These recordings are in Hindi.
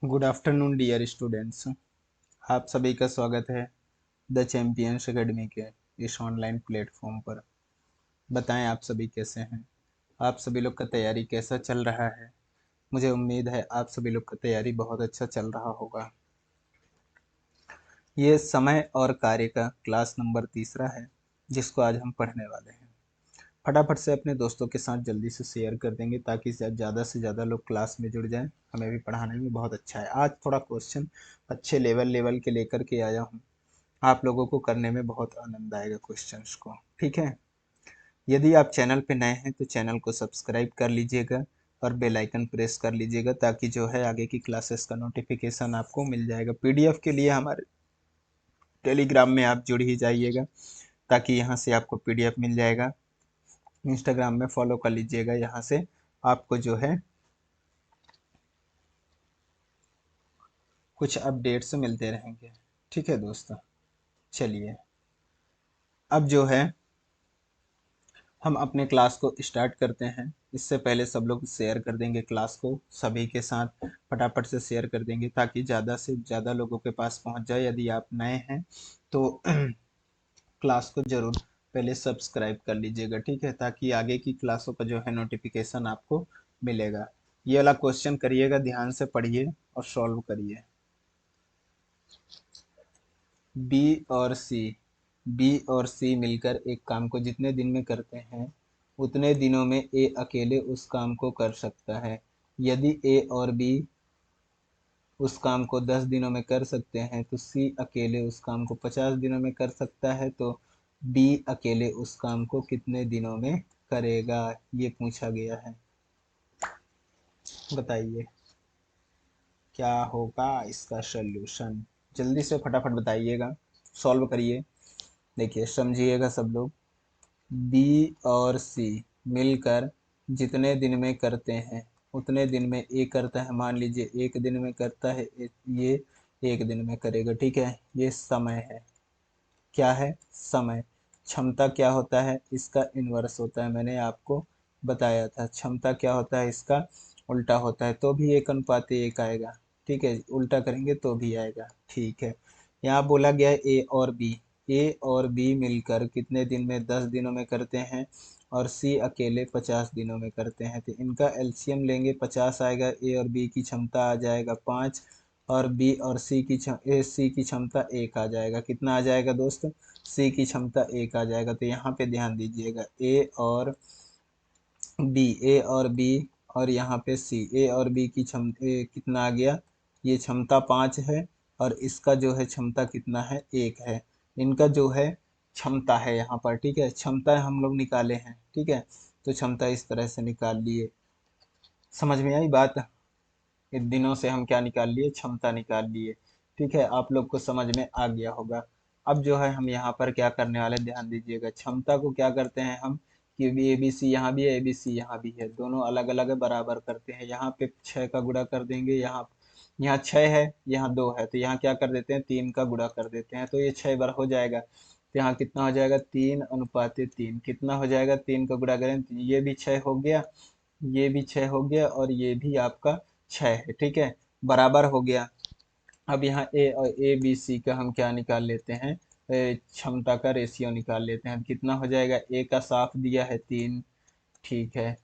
Good afternoon dear students. आप सभी का स्वागत है द चैंपियंस एकेडमी के इस ऑनलाइन प्लेटफॉर्म पर। बताएं आप सभी कैसे हैं। आप सभी लोग का तैयारी कैसा चल रहा है। मुझे उम्मीद है आप सभी लोग का तैयारी बहुत अच्छा चल रहा होगा। ये समय और कार्य का क्लास नंबर 3 है जिसको आज हम पढ़ने वाले हैं। फटाफट से अपने दोस्तों के साथ जल्दी से शेयर कर देंगे ताकि ज़्यादा से ज़्यादा लोग क्लास में जुड़ जाएं। हमें भी पढ़ाने में बहुत अच्छा है। आज थोड़ा क्वेश्चन अच्छे लेवल के लेकर के आया हूँ। आप लोगों को करने में बहुत आनंद आएगा क्वेश्चंस को। ठीक है। यदि आप चैनल पे नए हैं तो चैनल को सब्सक्राइब कर लीजिएगा और बेल आइकन प्रेस कर लीजिएगा ताकि जो है आगे की क्लासेस का नोटिफिकेशन आपको मिल जाएगा। पीडीएफ के लिए हमारे टेलीग्राम में आप जुड़ ही जाइएगा ताकि यहाँ से आपको पीडीएफ मिल जाएगा। इंस्टाग्राम में फॉलो कर लीजिएगा, यहाँ से आपको जो है कुछ अपडेट्स मिलते रहेंगे। ठीक है दोस्तों, चलिए अब जो है हम अपने क्लास को स्टार्ट करते हैं। इससे पहले सब लोग शेयर कर देंगे क्लास को, सभी के साथ फटाफट से शेयर कर देंगे ताकि ज़्यादा से ज़्यादा लोगों के पास पहुंच जाए। यदि आप नए हैं तो क्लास को ज़रूर पहले सब्सक्राइब कर लीजिएगा, ठीक है, ताकि आगे की क्लासों का जो है नोटिफिकेशन आपको मिलेगा। ये वाला क्वेश्चन करिएगा, ध्यान से पढ़िए और सॉल्व करिए। बी और सी मिलकर एक काम को जितने दिन में करते हैं उतने दिनों में ए अकेले उस काम को कर सकता है। यदि ए और बी उस काम को 10 दिनों में कर सकते हैं तो सी अकेले उस काम को 50 दिनों में कर सकता है। तो बी अकेले उस काम को कितने दिनों में करेगा, ये पूछा गया है। बताइए क्या होगा इसका सॉल्यूशन। जल्दी से फटाफट बताइएगा, सॉल्व करिए। देखिए समझिएगा सब लोग। बी और सी मिलकर जितने दिन में करते हैं उतने दिन में ए करता है। मान लीजिए एक दिन में करता है, ये एक दिन में करेगा, ठीक है। ये समय है। क्या है? समय। क्षमता क्या होता है? इसका इन्वर्स होता है। मैंने आपको बताया था क्षमता क्या होता है, इसका उल्टा होता है। तो भी 1:1 आएगा, ठीक है, उल्टा करेंगे तो भी आएगा, ठीक है। यहाँ बोला गया है ए और बी मिलकर कितने दिन में? 10 दिनों में करते हैं और सी अकेले 50 दिनों में करते हैं। तो इनका एलसीएम लेंगे, 50 आएगा। ए और बी की क्षमता आ जाएगा 5 और बी और सी की सी की क्षमता 1 आ जाएगा। कितना आ जाएगा दोस्त? सी की क्षमता 1 आ जाएगा। तो यहाँ पे ध्यान दीजिएगा, ए और बी और यहाँ पे सी। ए और बी की क्षमता कितना आ गया? ये क्षमता 5 है और इसका जो है क्षमता कितना है? 1 है। इनका जो है क्षमता है यहाँ पर, ठीक है, क्षमता हम लोग निकाले हैं, ठीक है। तो क्षमता इस तरह से निकाल लिए। समझ में आई बात? इन दिनों से हम क्या निकाल लिए? क्षमता निकाल लिए, ठीक है। आप लोग को समझ में आ गया होगा। अब जो है हम यहाँ पर क्या करने वाले, ध्यान दीजिएगा। क्षमता को क्या करते हैं हम कि ए बी सी यहाँ भी है, ए बी सी यहाँ भी है, दोनों अलग अलग है, बराबर करते हैं। यहाँ पे 6 का गुणा कर देंगे। यहाँ 6 है, यहाँ 2 है, तो यहाँ क्या कर देते हैं? 3 का गुणा कर देते हैं, तो ये 6 बार हो जाएगा। तो यहाँ कितना हो जाएगा? 3:3। कितना हो जाएगा? 3 का गुणा करें तो ये भी 6 हो गया, ये भी 6 हो गया और ये भी आपका 6 है, ठीक है, बराबर हो गया। अब यहाँ ए और ए बी सी का हम क्या निकाल लेते हैं? क्षमता का रेशियो निकाल लेते हैं। कितना हो जाएगा? ए का साफ दिया है 3, ठीक है।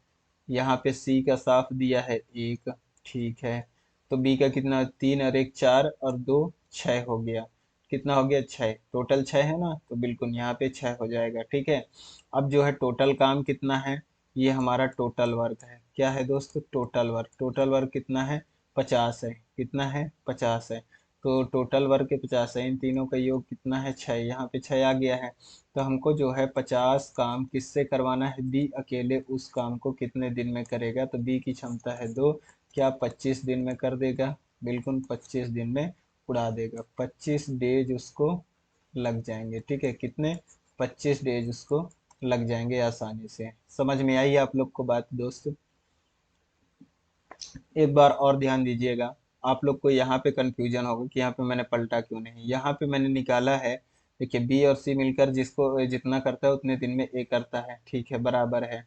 यहाँ पे सी का साफ दिया है 1, ठीक है। तो बी का कितना? 3 और 1 4 और 2 6 हो गया। कितना हो गया? 6। टोटल 6 है ना, तो बिल्कुल यहाँ पे 6 हो जाएगा, ठीक है। अब जो है टोटल काम कितना है? ये हमारा टोटल वर्क है। क्या है दोस्त? Total work. टोटल वर्क कितना है? 50 है। कितना है? 50 है। तो टोटल वर्क के 50 है, इन तीनों का योग कितना है? 6। यहाँ पे 6 आ गया है। तो हमको जो है 50 काम किससे करवाना है? बी अकेले उस काम को कितने दिन में करेगा? तो बी की क्षमता है 2, क्या 25 दिन में कर देगा? बिल्कुल 25 दिन में उड़ा देगा। 25 डेज उसको लग जाएंगे, ठीक है। कितने? 25 डेज उसको लग जाएंगे आसानी से। समझ में आई आप लोग को बात दोस्त? एक बार और ध्यान दीजिएगा। आप लोग को यहाँ पे कंफ्यूजन होगा कि यहाँ पे मैंने पलटा क्यों नहीं। यहाँ पे मैंने निकाला है, देखिए बी और सी मिलकर जिसको जितना करता है उतने दिन में ए करता है, ठीक है, बराबर है।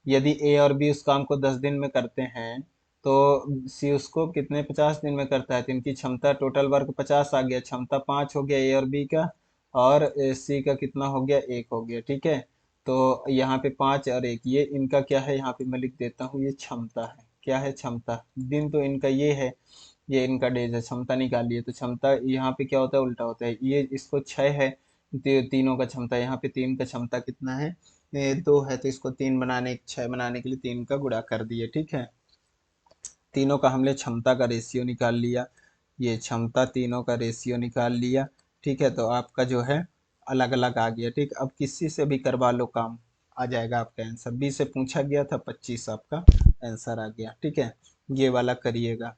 यदि ए और बी उस काम को 10 दिन में करते हैं तो सी उसको कितने 50 दिन में करता है, तो इनकी क्षमता टोटल वर्क 50 आ गया, क्षमता 5 हो गया ए और बी का, और सी का कितना हो गया, 1 हो गया। ठीक है, तो यहाँ पे 5 और 1 ये इनका क्या है, यहाँ पे मैं लिख देता हूँ, ये क्षमता है। क्या है, क्षमता। दिन तो इनका ये है, ये इनका डेज है, क्षमता निकालिए। तो क्षमता यहाँ पे क्या होता है, उल्टा होता है। ये इसको 6 है, तीनों का क्षमता, यहाँ पे 3 का क्षमता कितना है, 2 है, तो इसको 3 बनाने 6 बनाने के लिए 3 का गुणा कर दिए। ठीक है, तीनों का हमने क्षमता का रेशियो निकाल लिया, ये क्षमता तीनों का रेशियो निकाल लिया। ठीक है, तो आपका जो है अलग अलग आ गया। ठीक, अब किसी से भी करवा लो काम, आ जाएगा आपका आंसर। बी से पूछा गया था, 25 आपका आंसर आ गया। ठीक है, ये वाला करिएगा।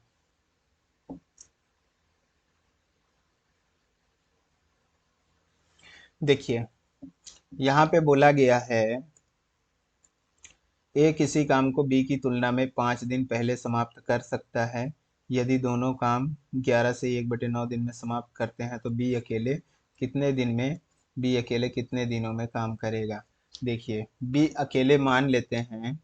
देखिए यहाँ पे बोला गया है, ए किसी काम को बी की तुलना में 5 दिन पहले समाप्त कर सकता है। यदि दोनों काम 11 से 1/9 दिन में समाप्त करते हैं तो कितने दिन में बी अकेले कितने दिनों में काम करेगा। देखिए बी अकेले मान लेते हैं,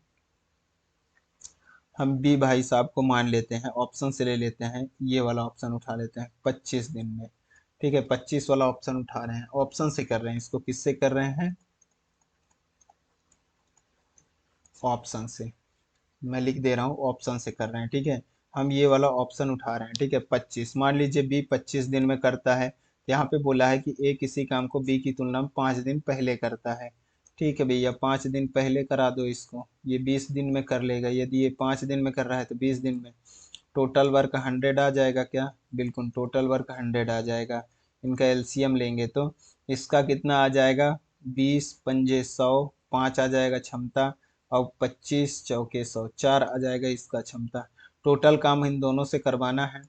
हम बी भाई साहब को मान लेते हैं, ऑप्शन से ले लेते हैं, ये वाला ऑप्शन उठा लेते हैं 25 दिन में। ठीक है, 25 वाला ऑप्शन उठा रहे हैं, ऑप्शन से कर रहे हैं, इसको किससे कर रहे हैं, ऑप्शन से। मैं लिख दे रहा हूँ, ऑप्शन से कर रहे हैं। ठीक है, हम ये वाला ऑप्शन उठा रहे हैं। ठीक है, 25 मान लीजिए बी 25 दिन में करता है। यहाँ पे बोला है कि ए किसी काम को बी की तुलना में 5 दिन पहले करता है। ठीक है भैया, 5 दिन पहले करा दो इसको, ये 20 दिन में कर लेगा। यदि ये 5 दिन में कर रहा है तो 20 दिन में टोटल वर्क 100 आ जाएगा। क्या, बिल्कुल टोटल वर्क 100 आ जाएगा। इनका एलसीएम लेंगे तो इसका कितना आ जाएगा, 20 पंजे 100, 5 आ जाएगा क्षमता, और 25 चौके 100, 4 आ जाएगा इसका क्षमता। टोटल काम इन दोनों से करवाना है,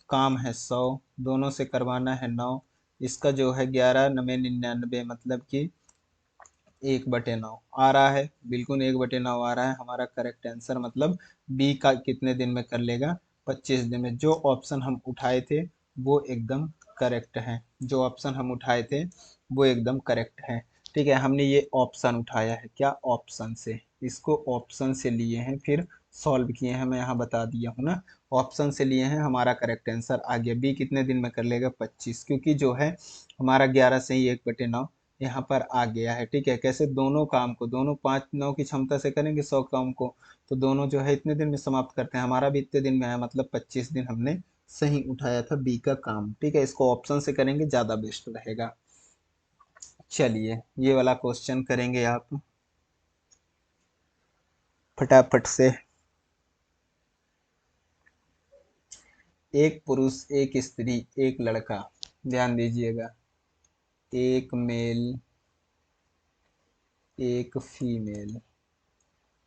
काम है 100, दोनों से करवाना है 9। इसका जो है 11 9 99, मतलब कि 1/9 आ रहा है, बिल्कुल 1/9 आ रहा है हमारा करेक्ट आंसर। मतलब बी का कितने दिन में कर लेगा, 25 दिन में। जो ऑप्शन हम उठाए थे वो एकदम करेक्ट है, जो ऑप्शन हम उठाए थे वो एकदम करेक्ट है। ठीक है, हमने ये ऑप्शन उठाया है, क्या, ऑप्शन से, इसको ऑप्शन से लिए हैं, फिर सॉल्व किए हैं। मैं यहाँ बता दिया हूँ ना, ऑप्शन से लिए हैं, हमारा करेक्ट आंसर आ गया। बी कितने दिन में कर लेगा, 25, क्योंकि जो है हमारा 11 से ही 1/9 यहाँ पर आ गया है। ठीक है, कैसे, दोनों काम को, दोनों 5 9 की क्षमता से करेंगे 100 काम को, तो दोनों जो है इतने दिन में समाप्त करते हैं। हमारा भी इतने दिन में है, मतलब 25 दिन हमने सही उठाया था बी का काम। ठीक है, इसको ऑप्शन से करेंगे, ज़्यादा बेस्ट रहेगा। चलिए ये वाला क्वेश्चन करेंगे आप फटाफट से। एक पुरुष, एक स्त्री, एक लड़का, ध्यान दीजिएगा, एक मेल, एक फीमेल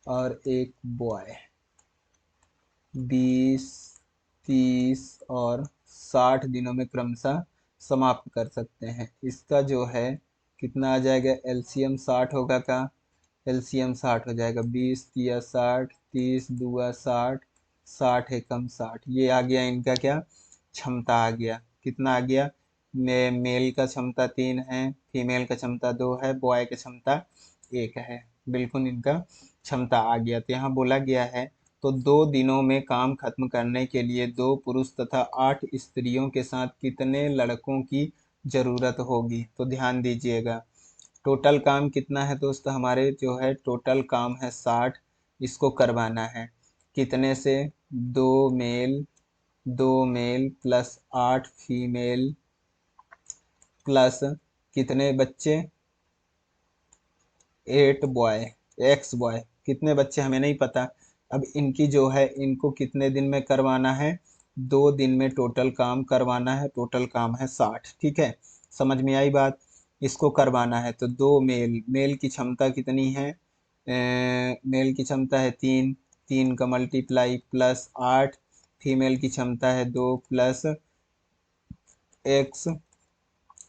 और एक बॉय 20 30 और 60 दिनों में क्रमशः समाप्त कर सकते हैं। इसका जो है कितना आ जाएगा, एलसीएम 60 होगा का, एलसीएम 60 हो जाएगा, 20 तिया 60, 30 दूआ 60, 60 एकम 60, ये आ गया इनका क्या, क्षमता आ गया। कितना आ गया, मेल का क्षमता 3 है, फीमेल का क्षमता 2 है, बॉय का क्षमता 1 है। बिल्कुल इनका क्षमता आ गया। तो यहाँ बोला गया है, तो 2 दिनों में काम खत्म करने के लिए 2 पुरुष तथा 8 स्त्रियों के साथ कितने लड़कों की जरूरत होगी। तो ध्यान दीजिएगा, टोटल काम कितना है दोस्त, हमारे जो है टोटल काम है 60, इसको करवाना है कितने से, 2 male, 2 male plus 8 female plus कितने बच्चे, 8 बॉय, एक्स बॉय, कितने बच्चे हमें नहीं पता। अब इनकी जो है, इनको कितने दिन में करवाना है, 2 दिन में टोटल काम करवाना है, टोटल काम है 60। ठीक है, समझ में आई बात। इसको करवाना है तो 2 मेल, मेल की क्षमता कितनी है, मेल की क्षमता है 3, 3 का मल्टीप्लाई प्लस 8, फीमेल की क्षमता है 2 प्लस एक्स,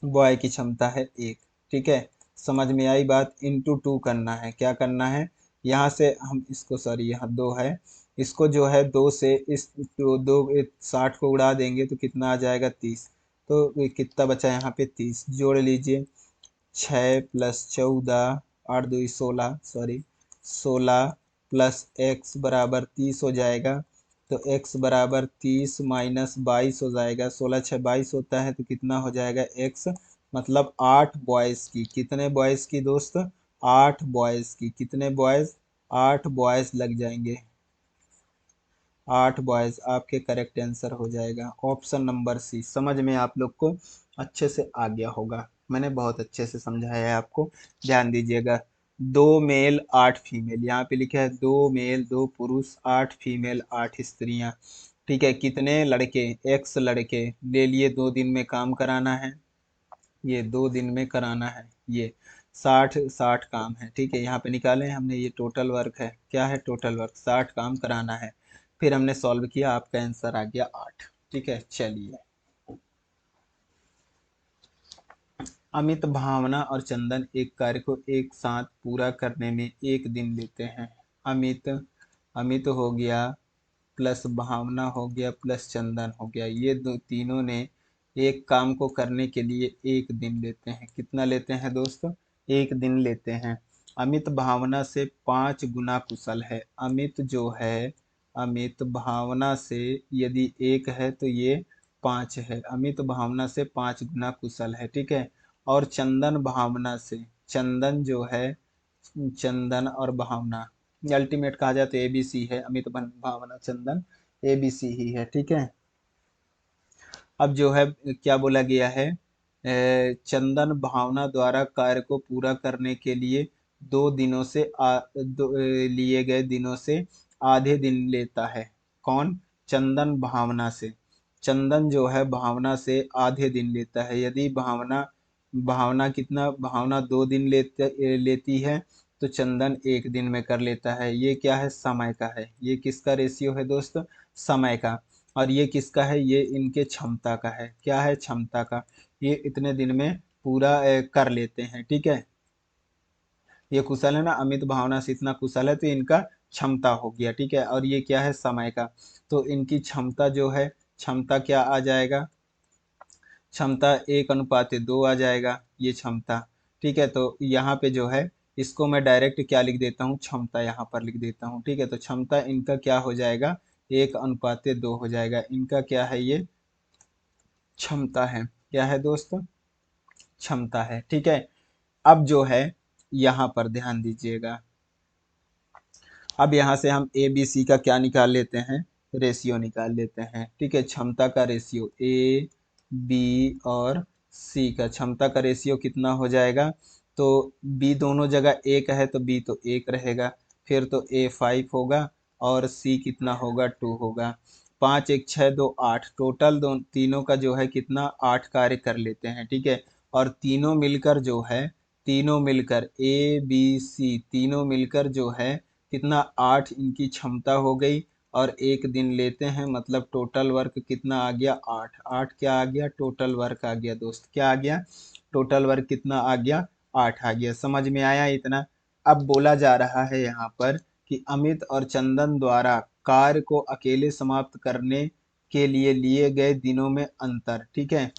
बॉय की क्षमता है 1। ठीक है, समझ में आई बात। इंटू 2 करना है, क्या करना है, यहाँ से हम इसको, सॉरी यहाँ 2 है, इसको जो है 2 से इस 60 को उड़ा देंगे तो कितना आ जाएगा, 30। तो ये कितना बचा यहाँ पे, 30 जोड़ लीजिए, 6 + 14, 8 2 16, सॉरी 16 प्लस एक्स बराबर 30 हो जाएगा। तो x बराबर 30 माइनस 22 हो जाएगा। 16 6 22 होता है, तो कितना हो जाएगा x, मतलब 8 बॉयज़ की। कितने बॉयज़ की दोस्त? 8 बॉयज़ की। कितने बॉयज़? 8 बॉयज़ लग जाएंगे। 8 बॉयज़ आपके करेक्ट आंसर हो जाएगा ऑप्शन नंबर सी। समझ में आप लोग को अच्छे से आ गया होगा, मैंने बहुत अच्छे से समझाया है आपको। ध्यान दीजिएगा, 2 मेल 8 फीमेल, यहाँ पे लिखा है 2 मेल 2 पुरुष 8 फीमेल 8 स्त्रियां। ठीक है, कितने लड़के? x लड़के ले लिए, 2 दिन में काम कराना है, ये 2 दिन में कराना है, ये 60 60 काम है। ठीक है, यहाँ पे निकाले हमने, ये टोटल वर्क है। क्या है? टोटल वर्क 60 काम कराना है। फिर हमने सॉल्व किया, आपका आंसर आ गया 8। ठीक है, चलिए। अमित, भावना और चंदन एक कार्य को एक साथ पूरा करने में एक दिन लेते हैं। अमित, अमित हो गया प्लस भावना हो गया प्लस चंदन हो गया, ये दो तीनों ने एक काम को करने के लिए एक दिन लेते हैं। कितना लेते हैं दोस्तों? एक दिन लेते हैं। अमित भावना से 5 गुना कुशल है। अमित जो है, अमित भावना से यदि एक है तो ये 5 है। अमित भावना से 5 गुना कुशल है। ठीक है, और चंदन भावना से, चंदन जो है, चंदन और भावना अल्टीमेट कहा जाए तो ABC है। अमित भावना चंदन ABC ही है। ठीक है, अब जो है क्या बोला गया है, चंदन भावना द्वारा कार्य को पूरा करने के लिए 2 दिनों से लिए गए दिनों से आधे दिन लेता है। कौन? चंदन भावना से। चंदन जो है भावना से आधे दिन लेता है। यदि भावना भावना कितना, भावना 2 दिन लेती है, तो चंदन एक दिन में कर लेता है। ये क्या है? समय का है। ये किसका रेशियो है दोस्त? समय का। और ये किसका है? ये इनके क्षमता का है। क्या है? क्षमता का। ये इतने दिन में पूरा कर लेते हैं। ठीक है, ये कुशल है ना, अमित भावना से इतना कुशल है, तो इनका क्षमता हो गया। ठीक है, और ये क्या है? समय का। तो इनकी क्षमता जो है, क्षमता क्या आ जाएगा? क्षमता 1:2 आ जाएगा, ये क्षमता। ठीक है, तो यहाँ पे जो है, इसको मैं डायरेक्ट क्या लिख देता हूँ? क्षमता यहाँ पर लिख देता हूँ। ठीक है, तो क्षमता इनका क्या हो जाएगा? 1:2 हो जाएगा। इनका क्या है? ये क्षमता है। क्या है दोस्त? क्षमता है। ठीक है, अब जो है यहाँ पर ध्यान दीजिएगा, अब यहाँ से हम ABC का क्या निकाल लेते हैं? रेशियो निकाल लेते हैं। ठीक है, क्षमता का रेशियो AB और C का क्षमता का रेशियो कितना हो जाएगा? तो B दोनों जगह 1 है, तो B तो 1 रहेगा। फिर तो A 5 होगा और C कितना होगा? 2 होगा। 5 1 6 2 8, टोटल दो तीनों का जो है कितना? 8 कार्य कर लेते हैं। ठीक है, और तीनों मिलकर जो है, तीनों मिलकर ABC तीनों मिलकर जो है कितना? 8 इनकी क्षमता हो गई, और एक दिन लेते हैं, मतलब टोटल वर्क कितना आ गया? 8। 8 क्या आ गया? टोटल वर्क आ गया दोस्त। क्या आ गया? टोटल वर्क कितना आ गया? 8 आ गया। समझ में आया इतना? अब बोला जा रहा है यहाँ पर कि अमित और चंदन द्वारा कार्य को अकेले समाप्त करने के लिए गए दिनों में अंतर। ठीक है,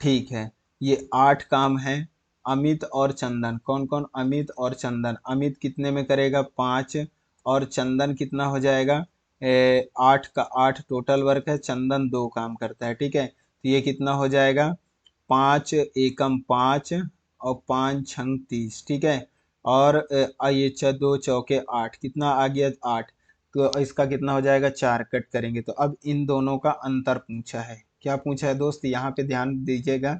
ठीक है, ये 8 काम है। अमित और चंदन, कौन कौन? अमित और चंदन। अमित कितने में करेगा? 5। और चंदन कितना हो जाएगा? 8 का 8 टोटल वर्क है, चंदन 2 काम करता है। ठीक है, तो ये कितना हो जाएगा? 5 एकम 5 और 5 छंग 30। ठीक है, और ये 2 चौके 8, कितना आ गया? 8। तो इसका कितना हो जाएगा? 4 कट करेंगे। तो अब इन दोनों का अंतर पूछा है। क्या पूछा है दोस्त? यहाँ पे ध्यान दीजिएगा,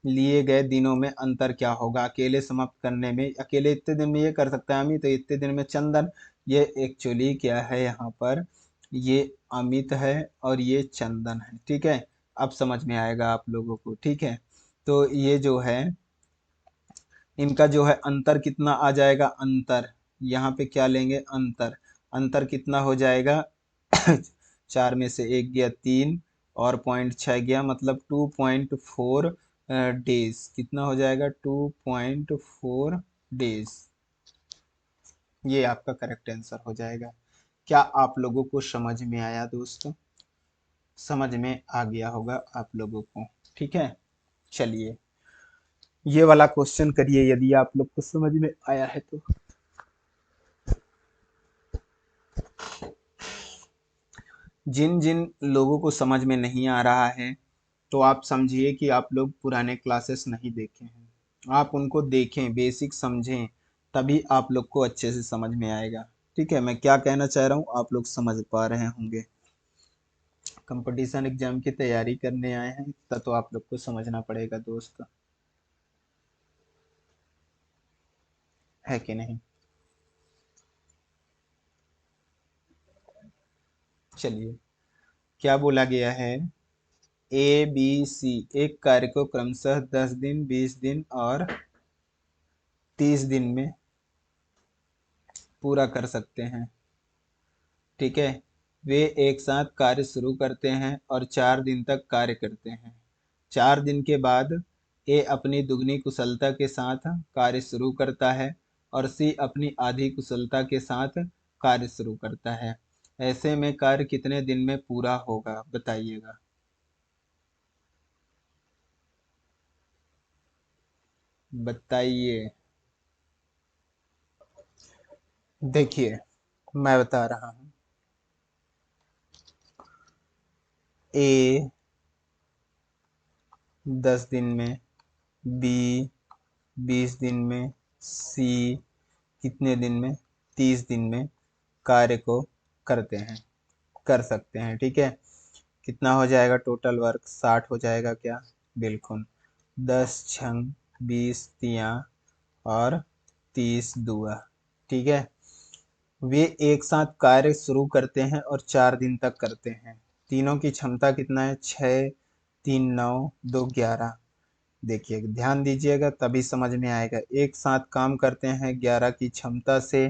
लिए गए दिनों में अंतर क्या होगा? अकेले समाप्त करने में, अकेले इतने दिन में ये कर सकता है अमित, तो इतने दिन में चंदन। ये एक्चुअली क्या है यहाँ पर? ये अमित है और ये चंदन है। ठीक है, अब समझ में आएगा आप लोगों को। ठीक है, तो ये जो है, इनका जो है अंतर कितना आ जाएगा? अंतर यहाँ पे क्या लेंगे? अंतर। अंतर कितना हो जाएगा? 4 में से 1 गया 3, और 0.6 गया, मतलब 2.4 डेज। कितना हो जाएगा? 2.4 डेज। ये आपका करेक्ट आंसर हो जाएगा। क्या आप लोगों को समझ में आया दोस्तों? समझ में आ गया होगा आप लोगों को। ठीक है, चलिए ये वाला क्वेश्चन करिए यदि आप लोग को समझ में आया है तो। जिन जिन लोगों को समझ में नहीं आ रहा है तो आप समझिए कि आप लोग पुराने क्लासेस नहीं देखे हैं, आप उनको देखें, बेसिक समझें, तभी आप लोग को अच्छे से समझ में आएगा। ठीक है, मैं क्या कहना चाह रहा हूँ आप लोग समझ पा रहे होंगे। कंपटीशन एग्जाम की तैयारी करने आए हैं इतना तो आप लोग को समझना पड़ेगा दोस्त, है कि नहीं। चलिए, क्या बोला गया है, ए बी सी एक कार्य को क्रमशः 10 दिन, 20 दिन और 30 दिन में पूरा कर सकते हैं। ठीक है, वे एक साथ कार्य शुरू करते हैं और 4 दिन तक कार्य करते हैं। 4 दिन के बाद ए अपनी दुगनी कुशलता के साथ कार्य शुरू करता है और सी अपनी आधी कुशलता के साथ कार्य शुरू करता है। ऐसे में कार्य कितने दिन में पूरा होगा बताइएगा। बताइए। देखिए, मैं बता रहा हूँ, ए 10 दिन में, बी 20 दिन में, सी कितने दिन में, 30 दिन में कार्य को करते हैं, कर सकते हैं। ठीक है, कितना हो जाएगा टोटल वर्क, 60 हो जाएगा क्या, बिल्कुल। 10 छंग 20 तिया और 30 दुआ। ठीक है, वे एक साथ कार्य शुरू करते हैं और 4 दिन तक करते हैं। तीनों की क्षमता कितना है, 6 3 9 2 11। देखिए ध्यान दीजिएगा तभी समझ में आएगा। एक साथ काम करते हैं, 11 की क्षमता से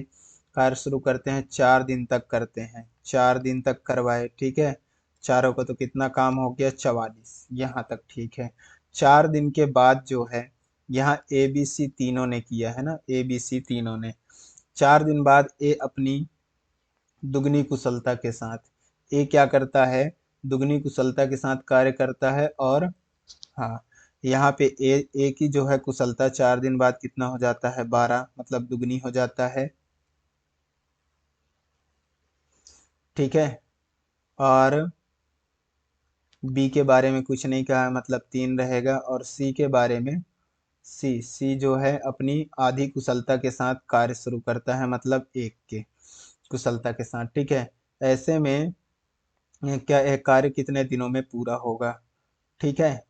कार्य शुरू करते हैं, 4 दिन तक करते हैं, 4 दिन तक करवाए। ठीक है, चारों को तो कितना काम हो गया, 44, यहाँ तक ठीक है। 4 दिन के बाद जो है, यहाँ ए बी सी तीनों ने किया है ना, ए बी सी तीनों ने। 4 दिन बाद ए अपनी दुगनी कुशलता के साथ, ए क्या करता है, दुगनी कुशलता के साथ कार्य करता है। और हाँ, यहाँ पे ए की जो है कुशलता 4 दिन बाद कितना हो जाता है, 12, मतलब दुगनी हो जाता है। ठीक है, और बी के बारे में कुछ नहीं कहा है, मतलब 3 रहेगा। और सी के बारे में, सी जो है अपनी आधी कुशलता के साथ कार्य शुरू करता है, मतलब 1 के कुशलता के साथ। ठीक है, ऐसे में क्या एक कार्य कितने दिनों में पूरा होगा। ठीक है,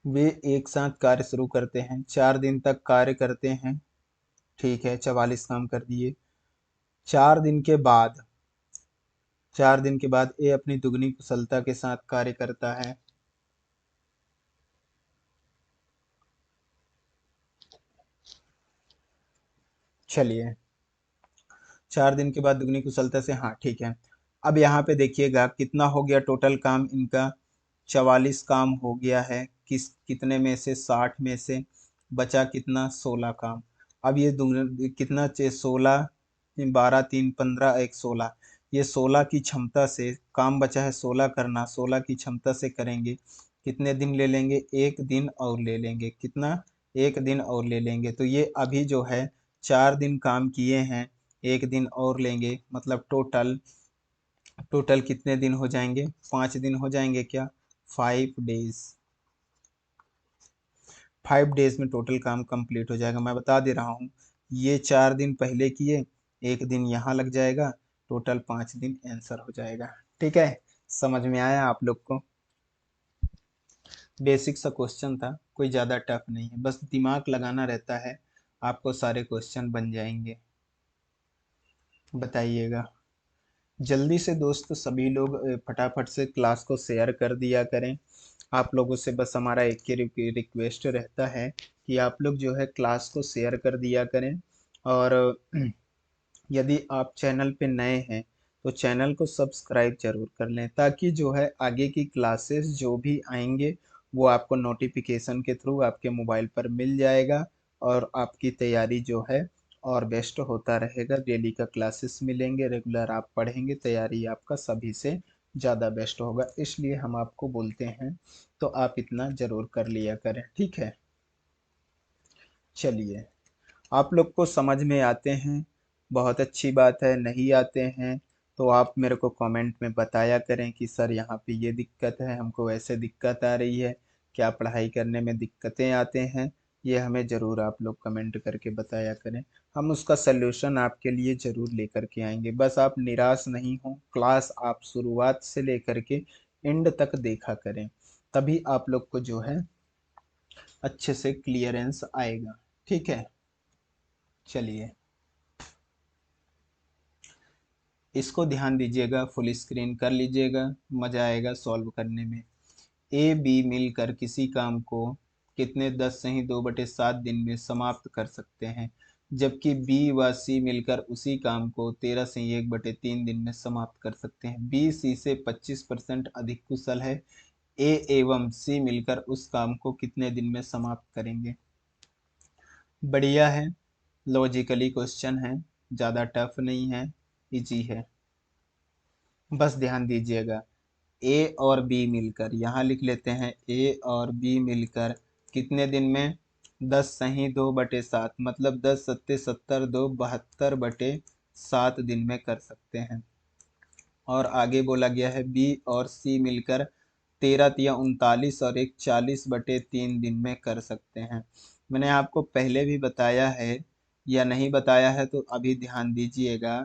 वे एक साथ कार्य शुरू करते हैं, 4 दिन तक कार्य करते हैं। ठीक है, 44 काम कर दिए। 4 दिन के बाद, 4 दिन के बाद ए अपनी दुगनी कुशलता के साथ कार्य करता है। चलिए, 4 दिन के बाद दुगनी कुशलता से, हाँ ठीक है। अब यहाँ पे देखिएगा कितना हो गया टोटल काम इनका, 44 काम हो गया है। कितने में से, 60 में से बचा कितना, 16 काम। अब ये कितना चाहिए, 16, 12 3 15 1 16। ये 16 की क्षमता से काम बचा है, 16 करना, 16 की क्षमता से करेंगे। कितने दिन ले लेंगे, 1 दिन और ले लेंगे। कितना, 1 दिन और ले लेंगे। तो ये अभी जो है 4 दिन काम किए हैं, 1 दिन और लेंगे, मतलब टोटल, टोटल कितने दिन हो जाएंगे, 5 दिन हो जाएंगे क्या, 5 डेज। 5 डेज में टोटल काम कंप्लीट हो जाएगा। मैं बता दे रहा हूँ, ये 4 दिन पहले किए, 1 दिन यहाँ लग जाएगा, टोटल 5 दिन आंसर हो जाएगा। ठीक है, समझ में आया आप लोग को। बेसिक सा क्वेश्चन था, कोई ज़्यादा टफ नहीं है, बस दिमाग लगाना रहता है, आपको सारे क्वेश्चन बन जाएंगे। बताइएगा जल्दी से दोस्त, सभी लोग फटाफट से क्लास को शेयर कर दिया करें। आप लोगों से बस हमारा एक ही रिक्वेस्ट रहता है कि आप लोग जो है क्लास को शेयर कर दिया करें। और यदि आप चैनल पे नए हैं तो चैनल को सब्सक्राइब जरूर कर लें, ताकि जो है आगे की क्लासेस जो भी आएंगे वो आपको नोटिफिकेशन के थ्रू आपके मोबाइल पर मिल जाएगा। और आपकी तैयारी जो है और बेस्ट होता रहेगा। डेली का क्लासेस मिलेंगे, रेगुलर आप पढ़ेंगे, तैयारी आपका सभी से ज़्यादा बेस्ट होगा, इसलिए हम आपको बोलते हैं। तो आप इतना ज़रूर कर लिया करें। ठीक है, चलिए, आप लोग को समझ में आते हैं बहुत अच्छी बात है। नहीं आते हैं तो आप मेरे को कमेंट में बताया करें कि सर यहाँ पे ये दिक्कत है, हमको ऐसे दिक्कत आ रही है, क्या पढ़ाई करने में दिक्कतें आते हैं, ये हमें ज़रूर आप लोग कमेंट करके बताया करें। हम उसका सल्यूशन आपके लिए ज़रूर लेकर के आएंगे। बस आप निराश नहीं हो, क्लास आप शुरुआत से लेकर के एंड तक देखा करें, तभी आप लोग को जो है अच्छे से क्लियरेंस आएगा। ठीक है, चलिए इसको ध्यान दीजिएगा, फुल स्क्रीन कर लीजिएगा, मज़ा आएगा सॉल्व करने में। ए बी मिलकर किसी काम को कितने 10·2/7 दिन में समाप्त कर सकते हैं, जबकि बी व सी मिलकर उसी काम को 13/1/3 दिन में समाप्त कर सकते हैं। बी सी से 25% अधिक कुशल है। ए एवं सी मिलकर उस काम को कितने दिन में समाप्त करेंगे। बढ़िया है, लॉजिकली क्वेश्चन है, ज़्यादा टफ नहीं है, इजी है। बस ध्यान दीजिएगा, ए और बी मिलकर, यहाँ लिख लेते हैं, ए और बी मिलकर कितने दिन में 10·2/7 मतलब 10×7=70, 2 72/7 दिन में कर सकते हैं। और आगे बोला गया है बी और सी मिलकर 13×3=39 और एक 40/3 दिन में कर सकते हैं। मैंने आपको पहले भी बताया है, या नहीं बताया है तो अभी ध्यान दीजिएगा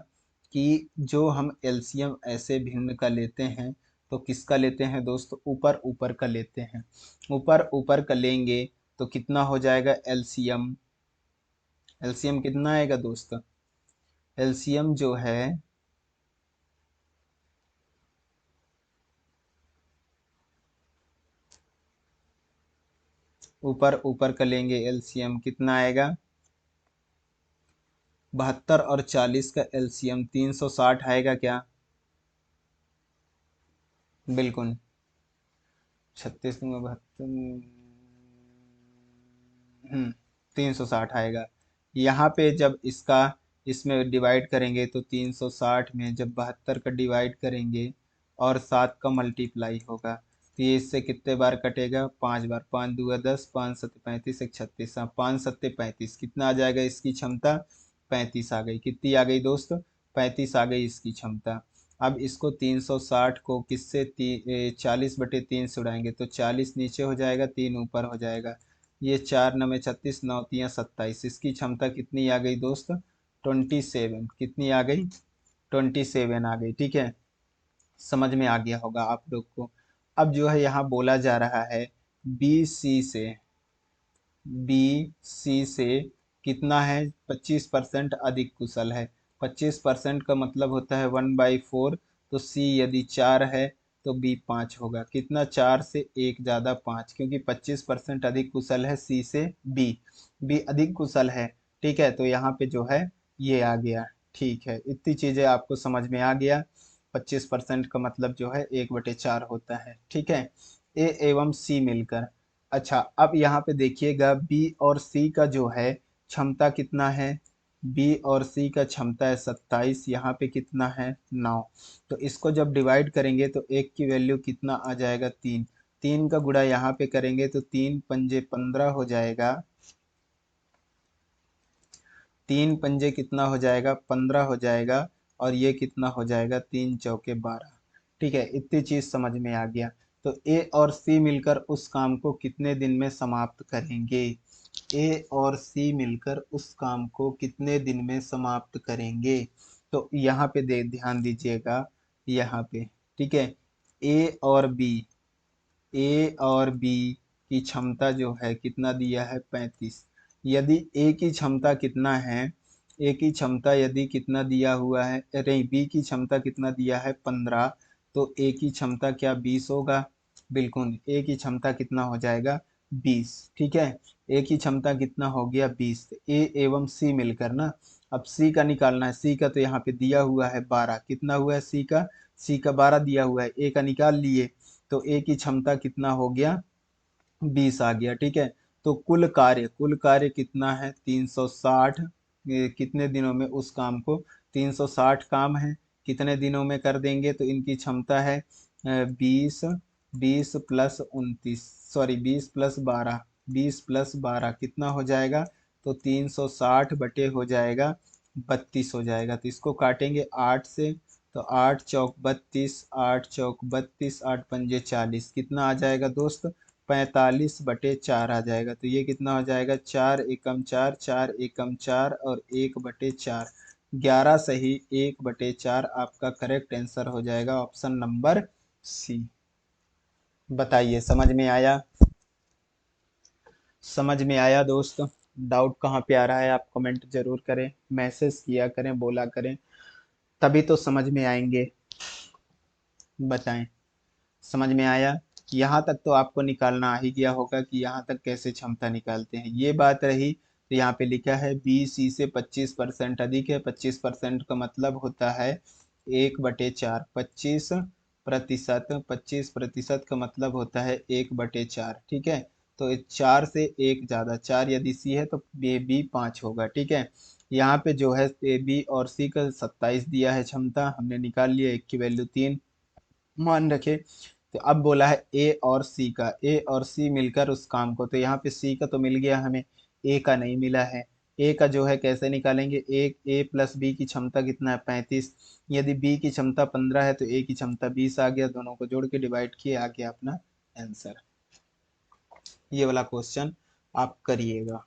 कि जो हम एलसीएम ऐसे भिन्न का लेते हैं तो किसका लेते हैं दोस्त, ऊपर ऊपर का लेते हैं। ऊपर ऊपर का लेंगे तो कितना हो जाएगा एलसीएम, एलसीएम कितना आएगा दोस्त, एलसीएम जो है ऊपर ऊपर का लेंगे, एलसीएम कितना आएगा, 72 और 40 का एलसीएम 360 आएगा क्या, बिल्कुल 36×72, 360 आएगा। यहाँ पे जब इसका इसमें डिवाइड करेंगे तो 360 में जब 72 का डिवाइड करेंगे और 7 का मल्टीप्लाई होगा तो ये इससे कितने बार कटेगा, 5 बार, 5×2=10, 5×7=35, 1×36, हाँ 5×7=35, कितना आ जाएगा इसकी क्षमता, 35 आ गई। कितनी आ गई दोस्त, 35 आ गई इसकी क्षमता। अब इसको 360 को किससे 40/3 से उड़ाएंगे तो 40 नीचे हो जाएगा, 3 ऊपर हो जाएगा, ये 4×9=36, 9×3=27, इसकी क्षमता कितनी आ गई दोस्त, 27, कितनी आ गई, 27 आ गई। ठीक है, समझ में आ गया होगा आप लोग को। अब जो है यहाँ बोला जा रहा है बी सी से कितना है, 25% अधिक कुशल है। 25% का मतलब होता है 1/4, तो सी यदि 4 है तो बी 5 होगा। कितना, 4 से 1 ज़्यादा 5, क्योंकि 25% अधिक कुशल है सी से बी, बी अधिक कुशल है। ठीक है, तो यहाँ पे जो है ये आ गया। ठीक है, इतनी चीज़ें आपको समझ में आ गया। 25% का मतलब जो है 1/4 होता है। ठीक है, ए एवं सी मिलकर, अच्छा अब यहाँ पे देखिएगा बी और सी का जो है क्षमता कितना है, बी और सी का क्षमता है 27, यहाँ पे कितना है 9। तो इसको जब डिवाइड करेंगे तो एक की वैल्यू कितना आ जाएगा, 3, 3 का गुणा यहाँ पे करेंगे तो 3×5=15 हो जाएगा, 3×5 कितना हो जाएगा, 15 हो जाएगा, और ये कितना हो जाएगा, 3×4=12। ठीक है, इतनी चीज समझ में आ गया। तो ए और सी मिलकर उस काम को कितने दिन में समाप्त करेंगे, ए और सी मिलकर उस काम को कितने दिन में समाप्त करेंगे। तो यहाँ पे ध्यान दीजिएगा, यहाँ पे ठीक है, ए और बी, ए और बी की क्षमता जो है कितना दिया है, 35। यदि ए की क्षमता कितना है, ए की क्षमता यदि कितना दिया हुआ है, अरे बी की क्षमता कितना दिया है, 15, तो ए की क्षमता क्या 20 होगा, बिल्कुल ए की क्षमता कितना हो जाएगा, 20। ठीक है, ए की क्षमता कितना हो गया, 20। ए एवं सी मिलकर ना, अब सी का निकालना है, सी का तो यहाँ पे दिया हुआ है 12, कितना हुआ है सी का 12 दिया हुआ है, ए का निकाल लिए तो ए की क्षमता कितना हो गया, 20 आ गया। ठीक है, तो कुल कार्य कितना है, 360, कितने दिनों में उस काम को, 360 काम है, कितने दिनों में कर देंगे, तो इनकी क्षमता है 20, 20+29, सॉरी 20+12, 20+12 कितना हो जाएगा, तो 360 बटे हो जाएगा 32 हो जाएगा। तो इसको काटेंगे 8 से, तो 8 चौक 32, 8 चौक 32, 8 पंजे 40, कितना आ जाएगा दोस्त? 45/4 आ जाएगा। तो ये कितना हो जाएगा? 4 एकम 4, 4 एकम 4 और 1/4, 11 सही 1/4 आपका करेक्ट आंसर हो जाएगा, ऑप्शन नंबर सी। बताइए समझ में आया? समझ में आया दोस्त? डाउट कहाँ पे आ रहा है आप कमेंट जरूर करें, मैसेज किया करें, बोला करें, तभी तो समझ में आएंगे। बताएं समझ में आया? यहाँ तक तो आपको निकालना आ ही गया होगा कि यहाँ तक कैसे क्षमता निकालते हैं। ये बात रही, तो यहाँ पे लिखा है बी सी से 25% अधिक है। 25% का मतलब होता है 1/4, 25%, 25% का मतलब होता है 1/4, ठीक है। तो 4 से 1 ज्यादा, 4 यदि सी है तो ए बी 5 होगा, ठीक है। यहाँ पे जो है ए बी और सी का 27 दिया है क्षमता, हमने निकाल लिया, एक की वैल्यू 3 मान रखे। तो अब बोला है ए और सी का, ए और सी मिलकर उस काम को, तो यहाँ पे सी का तो मिल गया हमें, ए का नहीं मिला है। ए का जो है कैसे निकालेंगे? ए प्लस बी की क्षमता कितना है? 35। यदि बी की क्षमता 15 है तो ए की क्षमता 20 आ गया, दोनों को जोड़ के डिवाइड किए, आ गया अपना आंसर। ये वाला क्वेश्चन आप करिएगा।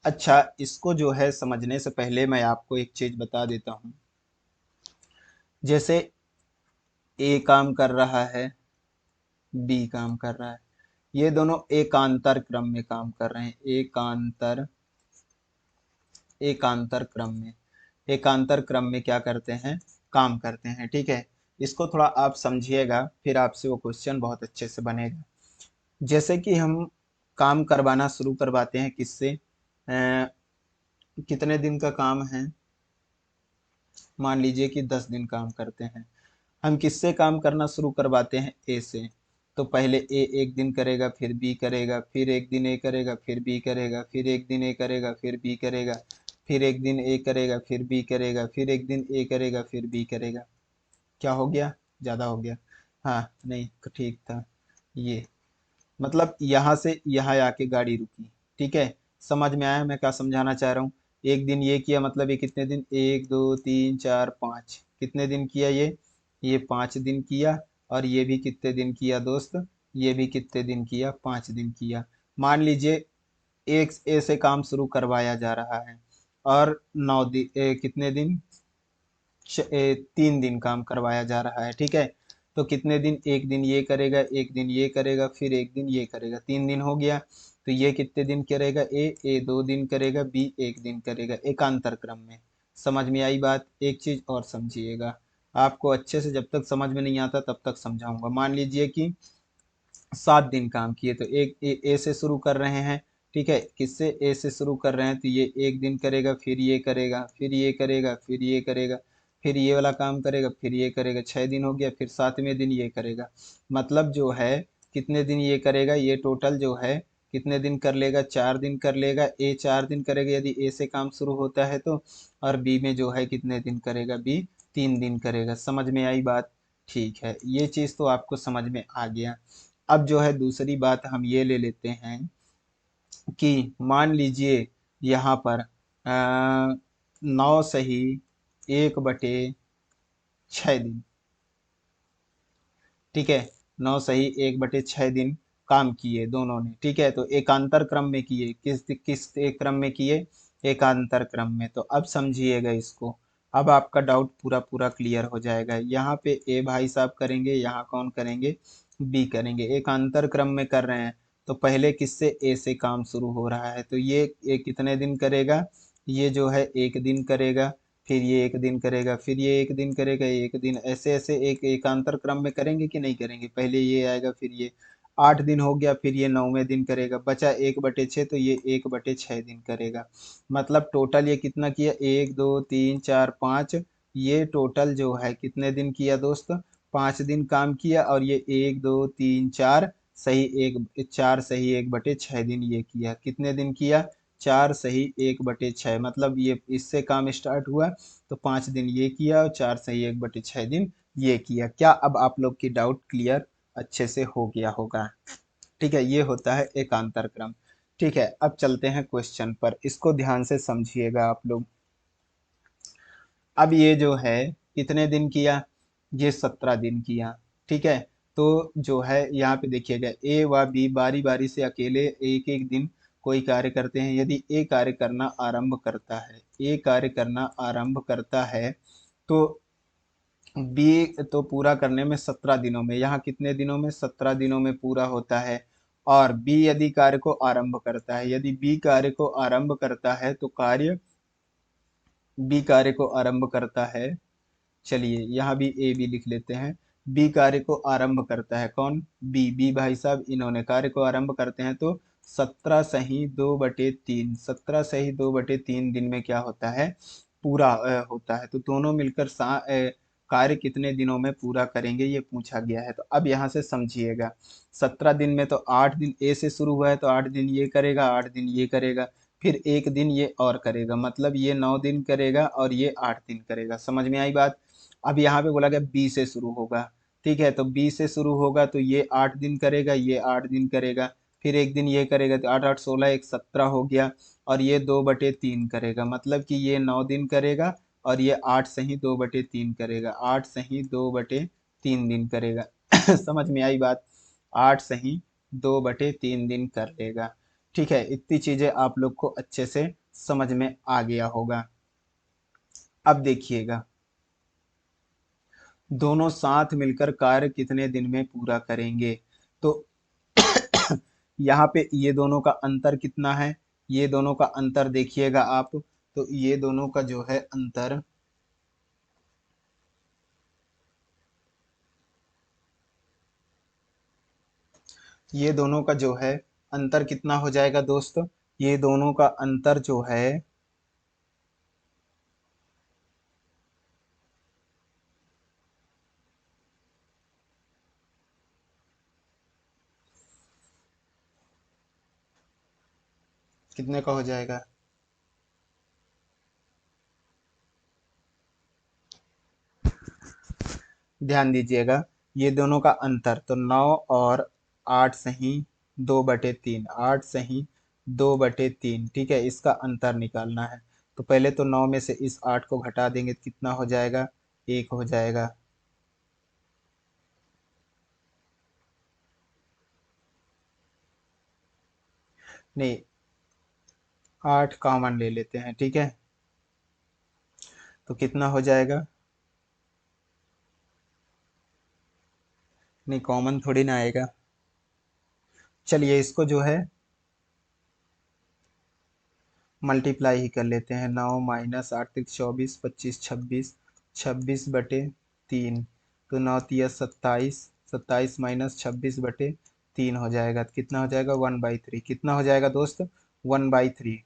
अच्छा, इसको जो है समझने से पहले मैं आपको एक चीज बता देता हूँ। जैसे ए काम कर रहा है, बी काम कर रहा है, ये दोनों एकांतर क्रम में काम कर रहे हैं, एकांतर क्रम में, एकांतर क्रम में क्या करते हैं? काम करते हैं, ठीक है। इसको थोड़ा आप समझिएगा, फिर आपसे वो क्वेश्चन बहुत अच्छे से बनेगा। जैसे कि हम काम करवाना शुरू करवाते हैं किससे? कितने दिन का काम है? मान लीजिए कि 10 दिन काम करते हैं। हम किससे काम करना शुरू करवाते हैं? ए से। तो पहले ए एक दिन करेगा, फिर बी करेगा, फिर एक दिन ए करेगा, फिर बी करेगा, फिर एक दिन ए करेगा, फिर बी करेगा, फिर एक दिन ए करेगा, फिर बी करेगा, फिर एक दिन ए करेगा, फिर बी करेगा। क्या हो गया? ज़्यादा हो गया? हाँ नहीं, ठीक था। ये मतलब यहाँ से यहाँ आके गाड़ी रुकी, ठीक है। समझ में आया मैं क्या समझाना चाह रहा हूँ? एक दिन ये किया, मतलब ये कितने दिन? 1 2 3 4 5, कितने दिन किया ये 5 दिन किया। और ये भी कितने दिन किया दोस्त? ये भी कितने दिन किया? 5 दिन किया। मान लीजिए एक ए से काम शुरू करवाया जा रहा है, और 9 दिन, कितने दिन? 3 दिन काम करवाया जा रहा है, ठीक है। तो कितने दिन? एक दिन ये करेगा, एक दिन ये करेगा, फिर एक दिन ये करेगा, 3 दिन हो गया। तो ये कितने दिन करेगा? ए 2 दिन करेगा, बी एक दिन करेगा, एकांतर क्रम में। समझ में आई बात? एक चीज और समझिएगा, आपको अच्छे से जब तक समझ में नहीं आता तब तक समझाऊंगा। मान लीजिए कि 7 दिन काम किए, तो एक ए से शुरू कर रहे हैं, ठीक है। किससे? ए से शुरू कर रहे हैं, तो ये एक दिन करेगा, फिर ये करेगा, फिर ये करेगा, फिर ये करेगा, फिर ये वाला काम करेगा, फिर ये करेगा, 6 दिन हो गया, फिर 7वें दिन ये करेगा। मतलब जो है कितने दिन ये करेगा? ये टोटल जो है कितने दिन कर लेगा? 4 दिन कर लेगा। ए 4 दिन करेगा यदि ए से काम शुरू होता है तो, और बी में जो है कितने दिन करेगा? बी 3 दिन करेगा। समझ में आई बात? ठीक है, ये चीज़ तो आपको समझ में आ गया। अब जो है दूसरी बात हम ये ले लेते हैं कि मान लीजिए यहाँ पर 9 सही 1/6 दिन, ठीक है। 9 सही 1/6 दिन काम किए दोनों ने, ठीक है। तो एकांतर क्रम में किए, किस किस एक क्रम में किए? एकांतर क्रम में। तो अब समझिएगा इसको, अब आपका डाउट पूरा पूरा क्लियर हो जाएगा। यहाँ पे ए भाई साहब करेंगे, यहाँ कौन करेंगे? बी करेंगे। एकांतर क्रम में कर रहे हैं, तो पहले किससे? ए से काम शुरू हो रहा है, तो ये कितने दिन करेगा? ये जो है एक दिन करेगा, फिर ये एक दिन करेगा, फिर ये एक दिन करेगा, ये एक दिन, ऐसे ऐसे एक एकांतर क्रम में करेंगे कि नहीं करेंगे? पहले ये आएगा, फिर ये 8 दिन हो गया, फिर ये 9वें दिन करेगा, बचा 1/6, तो ये 1/6 दिन करेगा। मतलब टोटल ये कितना किया? 1 2 3 4 5, ये टोटल जो है कितने दिन किया दोस्त, 5 दिन काम किया, और ये 1 2 3 4 सही एक 4 सही 1/6 दिन ये किया। कितने दिन किया, 4 सही 1/6, मतलब ये इससे काम स्टार्ट हुआ तो 5 दिन ये किया और 4 सही 1/6 दिन ये किया। क्या अब आप लोग की डाउट क्लियर अच्छे से हो गया होगा? ठीक है, ये होता है एकांतर क्रम। ठीक है, अब चलते हैं क्वेश्चन पर, इसको ध्यान से समझिएगा आप लोग। अब ये जो है कितने दिन किया, ये 17 दिन किया। ठीक है, तो जो है यहाँ पे देखिएगा ए व बी बारी बारी से अकेले एक एक दिन कोई कार्य करते हैं। यदि ए कार्य करना आरंभ करता है, ए कार्य करना आरंभ करता है, तो बी तो पूरा करने में 17 दिनों में, यहाँ कितने दिनों में, 17 दिनों में पूरा होता है। और बी यदि कार्य को आरंभ करता है, यदि बी कार्य को आरंभ करता है तो कार्य, बी कार्य को आरंभ करता है, चलिए यहाँ भी ए बी लिख लेते हैं। बी कार्य को आरंभ करता है, कौन, बी भाई साहब इन्होंने कार्य को आरंभ करते हैं, तो 17 सही 2/3, 17 सही 2/3 दिन में क्या होता है, पूरा होता है। तो दोनों मिलकर कार्य कितने दिनों में पूरा करेंगे ये पूछा गया है। तो अब यहाँ से समझिएगा, 17 दिन में तो 8 दिन ए से शुरू हुआ है, तो 8 दिन ये करेगा, 8 दिन ये करेगा, फिर एक दिन ये और करेगा, मतलब ये 9 दिन करेगा और ये 8 दिन करेगा। समझ में आई बात? अब यहाँ पे बोला गया बी से शुरू होगा। ठीक है, तो बी से शुरू होगा तो ये 8 दिन करेगा, ये 8 दिन करेगा, फिर एक दिन ये करेगा, तो 8 8 16 एक 17 हो गया, और ये 2/3 करेगा, मतलब कि ये 9 दिन करेगा और ये 8 सही 2/3 करेगा, 8 सही 2/3 दिन करेगा। समझ में आई बात? 8 सही 2/3 दिन कर लेगा। ठीक है, इतनी चीजें आप लोग को अच्छे से समझ में आ गया होगा। अब देखिएगा, दोनों साथ मिलकर कार्य कितने दिन में पूरा करेंगे। तो यहाँ पे ये दोनों का अंतर कितना है, ये दोनों का अंतर देखिएगा आप, तो ये दोनों का जो है अंतर, ये दोनों का जो है अंतर कितना हो जाएगा दोस्त, ये दोनों का अंतर जो है, कितने का हो जाएगा, ध्यान दीजिएगा, ये दोनों का अंतर तो 9 और 8 सही 2/3, 8 सही 2/3, ठीक है, इसका अंतर निकालना है। तो पहले तो 9 में से इस 8 को घटा देंगे तो कितना हो जाएगा, 1 हो जाएगा। नहीं, 8 कॉमन ले लेते हैं, ठीक है, तो कितना हो जाएगा, नहीं कॉमन थोड़ी ना आएगा। चलिए इसको जो है मल्टीप्लाई ही कर लेते हैं, 9 - 8 = 24, 25 = 26, 26/3, तो 9 × 3 = 27, 27 - 26/3 हो जाएगा, तो कितना हो जाएगा 1/3, कितना हो जाएगा दोस्त 1/3,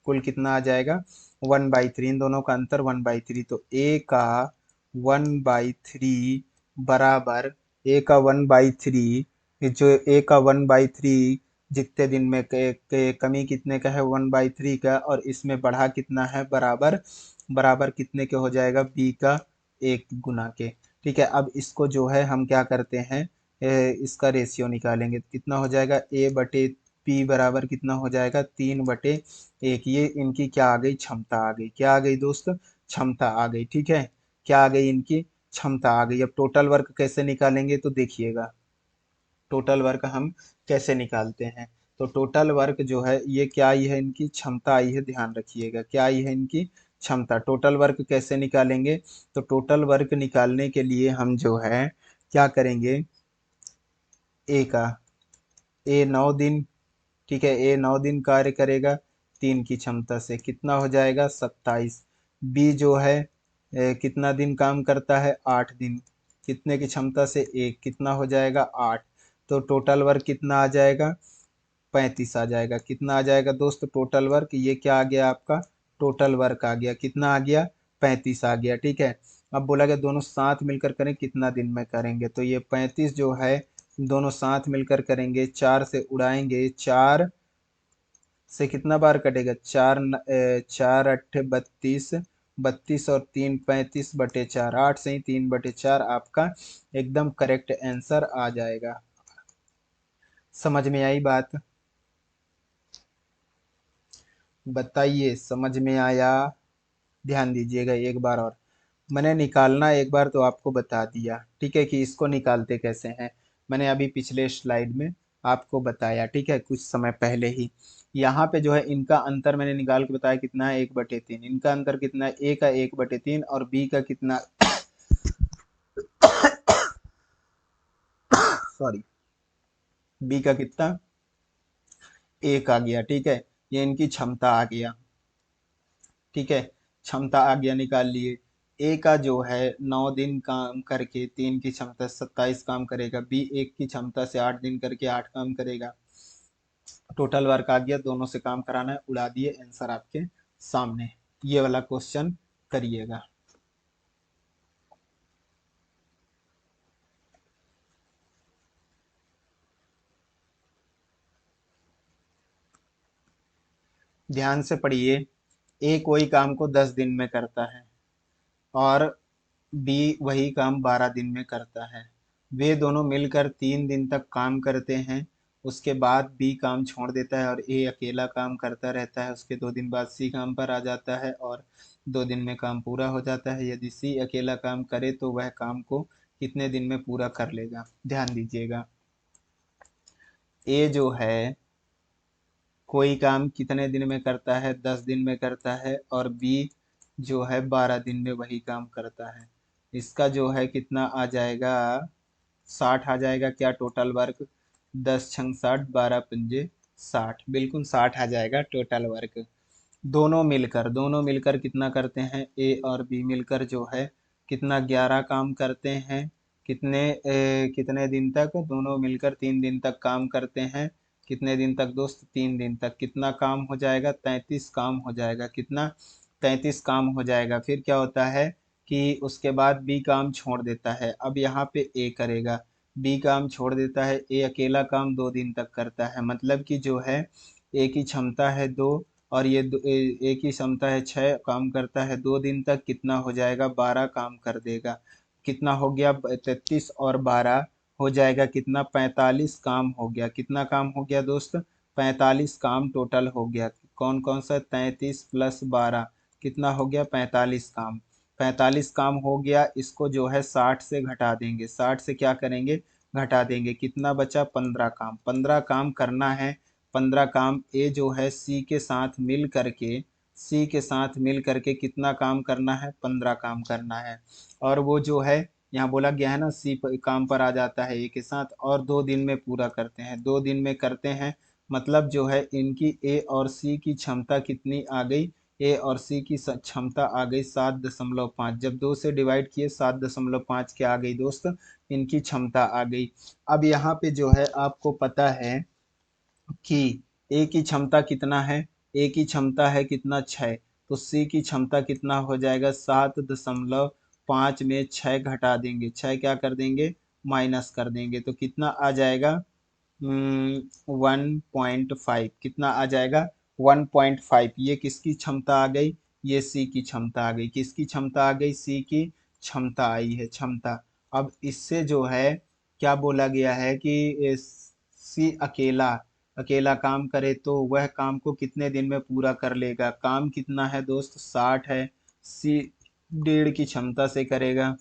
कुल कितना आ जाएगा 1/3, इन दोनों का अंतर 1/3, तो ए का 1/3 बराबर, ए का 1/3, जो ए का 1/3 जितने दिन में कमी कितने का है 1/3 का, और इसमें बढ़ा कितना है बराबर, बराबर कितने के हो जाएगा बी का 1 गुना के। ठीक है, अब इसको जो है हम क्या करते हैं, इसका रेशियो निकालेंगे तो कितना हो जाएगा A/P बराबर कितना हो जाएगा 3/1। ये इनकी क्या आ गई, क्षमता आ गई, क्या आ गई दोस्त, क्षमता आ गई। ठीक है, क्या आ गई, इनकी क्षमता आ गई। अब टोटल वर्क कैसे निकालेंगे तो देखिएगा, टोटल वर्क हम कैसे निकालते हैं, तो टोटल वर्क जो है ये क्या आई है, इनकी क्षमता आई है, ध्यान रखिएगा क्या आई है, इनकी क्षमता। टोटल वर्क कैसे निकालेंगे, तो टोटल वर्क निकालने के लिए हम जो है क्या करेंगे, ए का, ए 9 दिन, ठीक है, ए 9 दिन कार्य करेगा 3 की क्षमता से, कितना हो जाएगा 27। बी जो है कितना दिन काम करता है 8 दिन, कितने की क्षमता से 1, कितना हो जाएगा 8, तो टोटल वर्क कितना आ जाएगा 35 आ जाएगा। कितना आ जाएगा दोस्त टोटल वर्क, ये क्या आ गया आपका टोटल वर्क आ गया, कितना आ गया 35 आ गया। ठीक है, अब बोला गया दोनों साथ मिलकर करें कितना दिन में करेंगे, तो ये 35 जो है दोनों साथ मिलकर करेंगे, 4 से उड़ाएंगे, 4 से कितना बार कटेगा, 4 32, 32 और 3 35/4, 8 से ही 3/4 आपका एकदम करेक्ट आंसर आ जाएगा। समझ में आई बात? बताइए, समझ में आया? ध्यान दीजिएगा एक बार और, मैंने निकालना एक बार तो आपको बता दिया, ठीक है, कि इसको निकालते कैसे हैं। मैंने अभी पिछले स्लाइड में आपको बताया, ठीक है, कुछ समय पहले ही। यहाँ पे जो है इनका अंतर मैंने निकाल के बताया कितना है, 1/3। इनका अंतर कितना है, ए का 1/3 और बी का कितना सॉरी, बी का कितना, 1 आ गया, ठीक है। ये इनकी क्षमता आ गया, ठीक है, क्षमता आ गया, निकाल लिए। ए का जो है 9 दिन काम करके 3 की क्षमता 27 काम करेगा, बी 1 की क्षमता से 8 दिन करके 8 काम करेगा। टोटल वर्क आ गया, दोनों से काम कराना है, उड़ा दिए, आंसर आपके सामने। ये वाला क्वेश्चन करिएगा। ध्यान से पढ़िए, ए कोई काम को 10 दिन में करता है और बी वही काम 12 दिन में करता है। वे दोनों मिलकर 3 दिन तक काम करते हैं, उसके बाद बी काम छोड़ देता है और ए अकेला काम करता रहता है। उसके 2 दिन बाद सी काम पर आ जाता है और 2 दिन में काम पूरा हो जाता है। यदि सी अकेला काम करे तो वह काम को कितने दिन में पूरा कर लेगा? ध्यान दीजिएगा, ए जो है कोई काम कितने दिन में करता है, 10 दिन में करता है, और बी जो है 12 दिन में वही काम करता है। इसका जो है कितना आ जाएगा, 60 आ जाएगा क्या टोटल वर्क? 10×6 = 60, 12×5 = 60, बिल्कुल 60 आ जाएगा टोटल वर्क। दोनों मिलकर कितना करते हैं, ए और बी मिलकर जो है कितना, 11 काम करते हैं। कितने दिन तक? दोनों मिलकर 3 दिन तक काम करते हैं। कितने दिन तक दोस्त? 3 दिन तक। कितना काम हो जाएगा? 33 काम हो जाएगा। कितना? 33 काम हो जाएगा। फिर क्या होता है कि उसके बाद बी काम छोड़ देता है, अब यहाँ पे ए करेगा। बी काम छोड़ देता है, ए अकेला काम 2 दिन तक करता है, मतलब कि जो है ए की क्षमता है 2 और ये ए की क्षमता है 6, काम करता है 2 दिन तक। कितना हो जाएगा? 12 काम कर देगा। कितना हो गया? 33 और 12 हो जाएगा कितना? 45 काम हो गया। कितना काम हो गया दोस्त? 45 काम टोटल हो गया। कौन कौन सा? 33 + 12 कितना हो गया? 45 काम। 45 काम हो गया, इसको जो है 60 से घटा देंगे। 60 से क्या करेंगे? घटा देंगे। कितना बचा? 15 काम। 15 काम करना है। 15 काम ए जो है सी के साथ मिल करके कितना काम करना है? 15 काम करना है। और वो जो है यहाँ बोला गया है ना, काम पर आ जाता है ए के साथ और 2 दिन में पूरा करते हैं। 2 दिन में करते हैं, मतलब जो है इनकी ए और सी की क्षमता कितनी आ गई? ए और सी की क्षमता आ गई 7.5। जब 2 से डिवाइड किए 7.5 क्या आ गई दोस्त? इनकी क्षमता आ गई। अब यहाँ पे जो है आपको पता है कि ए की क्षमता कितना है? ए की क्षमता है कितना? 6। तो सी की क्षमता कितना हो जाएगा? 7.5 में 6 घटा देंगे, 6 क्या कर देंगे? माइनस कर देंगे, तो कितना आ जाएगा? 1.5। कितना आ जाएगा? 1.5। ये किसकी क्षमता आ गई? ये सी की क्षमता आ गई। किसकी क्षमता आ गई? सी की क्षमता आई है, क्षमता। अब इससे जो है क्या बोला गया है कि सी अकेला अकेला काम करे तो वह काम को कितने दिन में पूरा कर लेगा? काम कितना है दोस्त? 60 है। सी 1.5 की क्षमता से करेगा।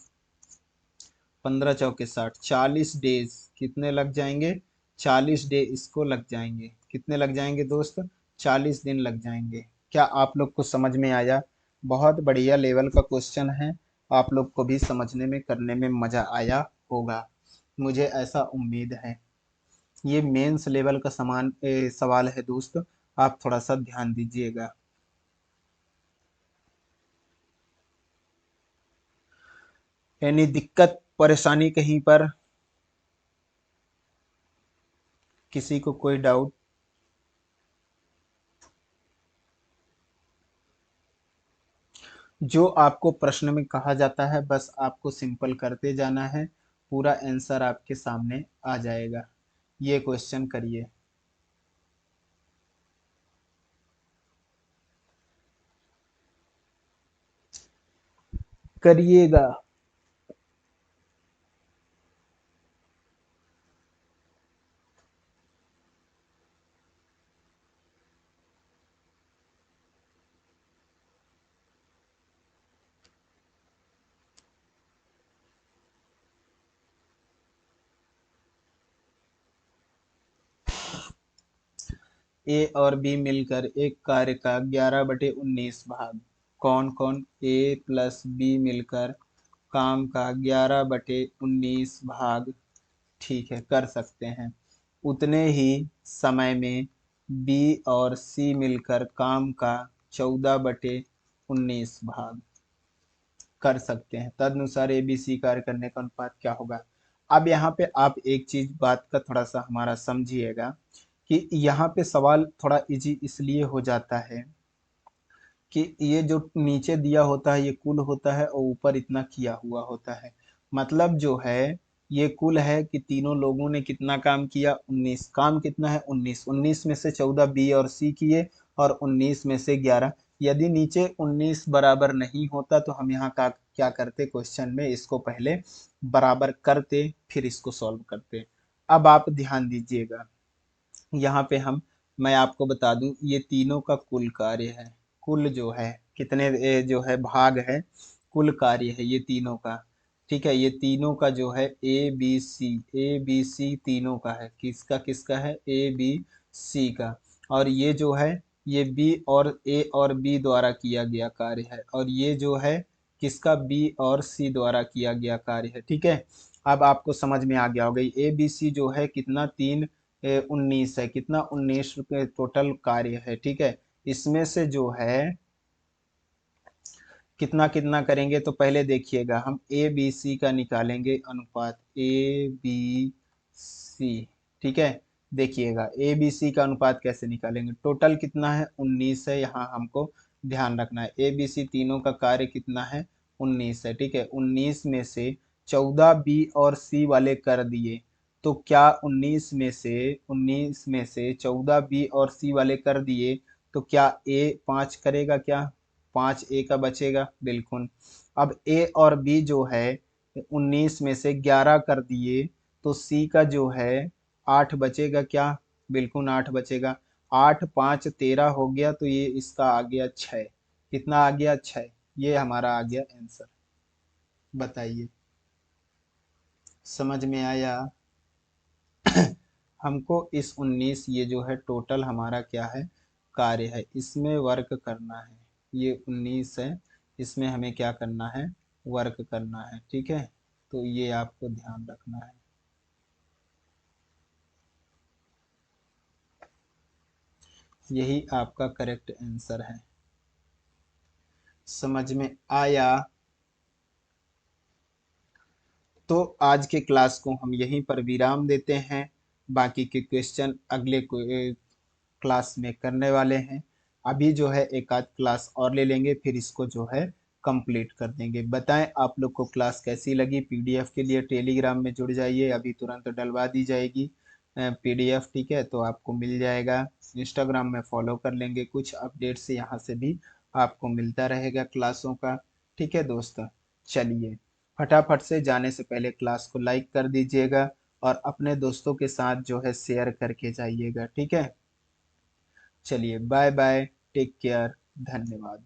15×4 = 60, 40 डेज कितने लग जाएंगे? 40 डे इसको लग जाएंगे। कितने लग जाएंगे दोस्त? 40 दिन लग जाएंगे। क्या आप लोग को समझ में आया? बहुत बढ़िया लेवल का क्वेश्चन है, आप लोग को भी समझने में करने में मजा आया होगा, मुझे ऐसा उम्मीद है। ये मेंस लेवल का सवाल है दोस्त, आप थोड़ा सा ध्यान दीजिएगा। यानी दिक्कत परेशानी कहीं पर? किसी को कोई डाउट? जो आपको प्रश्न में कहा जाता है बस आपको सिंपल करते जाना है, पूरा आंसर आपके सामने आ जाएगा। ये क्वेश्चन करिए। करिएगा। ए और बी मिलकर एक कार्य का 11/19 भाग, कौन कौन? ए प्लस बी मिलकर काम का 11/19 भाग, ठीक है, कर सकते हैं। उतने ही समय में बी और सी मिलकर काम का 14/19 भाग कर सकते हैं। तदनुसार ए बी सी कार्य करने का अनुपात क्या होगा? अब यहाँ पे आप एक चीज बात का थोड़ा सा हमारा समझिएगा कि यहाँ पे सवाल थोड़ा इजी इसलिए हो जाता है कि ये जो नीचे दिया होता है ये कुल होता है और ऊपर इतना किया हुआ होता है। मतलब जो है ये कुल है कि तीनों लोगों ने कितना काम किया, 19। काम कितना है? 19। 19 में से 14 बी और सी किए और 19 में से 11। यदि नीचे 19 बराबर नहीं होता तो हम यहाँ का क्या करते, क्वेश्चन में इसको पहले बराबर करते फिर इसको सॉल्व करते। अब आप ध्यान दीजिएगा, यहाँ पे मैं आपको बता दूं ये तीनों का कुल कार्य है। कुल जो है कितने जो है भाग है, कुल कार्य है ये तीनों का। ठीक है, ये तीनों का जो है ए बी सी तीनों का है। किसका किसका है? ए बी सी का। और ये जो है ये बी और ए और बी द्वारा किया गया कार्य है, और ये जो है किसका? बी और सी द्वारा किया गया कार्य है। ठीक है, अब आपको समझ में आ गया होगा। ए बी सी जो है कितना? 19 है। कितना? 19 रुपये टोटल कार्य है। ठीक है, इसमें से जो है कितना कितना करेंगे तो पहले देखिएगा, हम ए बी सी का निकालेंगे अनुपात, ए बी सी। ठीक है, देखिएगा ए बी सी का अनुपात कैसे निकालेंगे। टोटल कितना है? 19 है, यहाँ हमको ध्यान रखना है। ए बी सी तीनों का कार्य कितना है? 19 है। ठीक है, 19 में से 14 बी और सी वाले कर दिए तो क्या 19 में से 14 बी और सी वाले कर दिए तो क्या ए 5 करेगा? क्या 5 ए का बचेगा? बिल्कुल। अब ए और बी जो है 19 में से 11 कर दिए तो सी का जो है 8 बचेगा। क्या? बिल्कुल 8 बचेगा। 8 5 13 हो गया तो ये इसका आ गया 6। कितना आ गया? 6। ये हमारा आ गया आंसर। बताइए, समझ में आया? हमको इस 19 ये जो है टोटल हमारा क्या है? कार्य है, इसमें वर्क करना है। ये 19 है, इसमें हमें क्या करना है? वर्क करना है। ठीक है, तो ये आपको ध्यान रखना है। यही आपका करेक्ट आंसर है। समझ में आया? तो आज के क्लास को हम यहीं पर विराम देते हैं। बाकी के क्वेश्चन अगले क्लास में करने वाले हैं। अभी जो है एक आध क्लास और ले लेंगे फिर इसको जो है कंप्लीट कर देंगे। बताएं आप लोग को क्लास कैसी लगी। पीडीएफ के लिए टेलीग्राम में जुड़ जाइए, अभी तुरंत डलवा दी जाएगी पीडीएफ। ठीक है, तो आपको मिल जाएगा। इंस्टाग्राम में फॉलो कर लेंगे, कुछ अपडेट्स यहाँ से भी आपको मिलता रहेगा क्लासों का। ठीक है दोस्तों, चलिए फटाफट से जाने से पहले क्लास को लाइक कर दीजिएगा और अपने दोस्तों के साथ जो है शेयर करके जाइएगा। ठीक है, चलिए बाय बाय, टेक केयर, धन्यवाद।